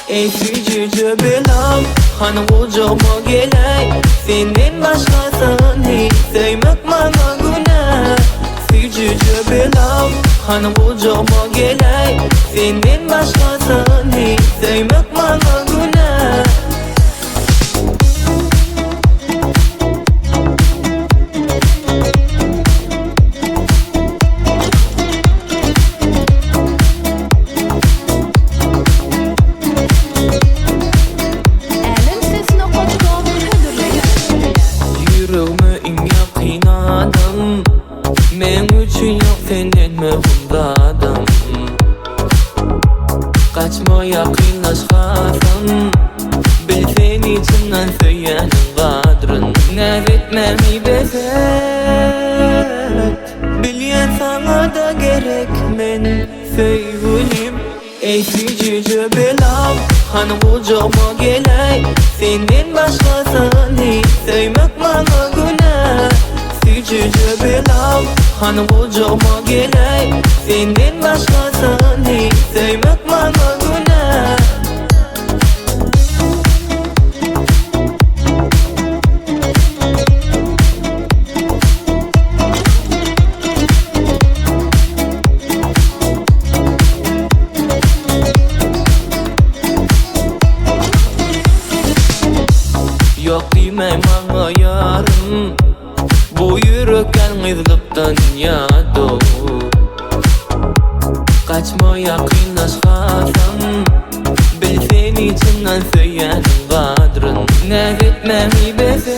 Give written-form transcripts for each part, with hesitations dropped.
Ey sücücü belam, hani kucağıma geley. Senden başkasını sevmek bana günah. Sücücü belam, hani kucağıma geley. Senden başkasını sevmek bana günah. Men üçün yok senden mevhumdadım. Kaçmaya kıynaşkasın, bilsen içinden söylenin kadrın. Neretmemi bezet, bilyen sana da gerek men sevgilim. Ey sücücü belam, hani kucağıma geley. Senden başkasını sevmek bana günah. Sücücü belam, hani kucağıma geley. Senden başkasını sevmek bana günah. Yok demem bana yarım, bu yürekten gizlikten yadı. Kaçmaya kıynaşkasın, bilsen içinden söylenin kadrın. Neretmemi bezet,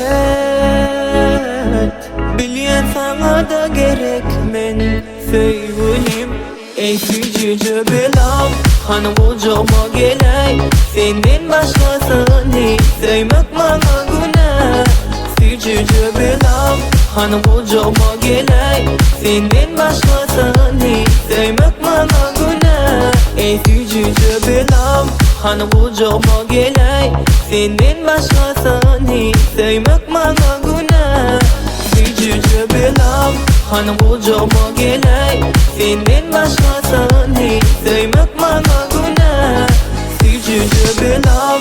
bilyen sana da gerek men sevgilim. Ey sücücü belam, hani kucağıma geley. Senden başkasını sevmek bana günah. Sücücü belam, hani kucağıma geley. Senden başkasını sevmek bana günah. Ey sücücü belam, hani kucağıma geley. Senden başkasını sevmek bana günah. Sücücü belam, hani kucağıma geley. Senden başkasını sevmek bana günah. Sücücü belam.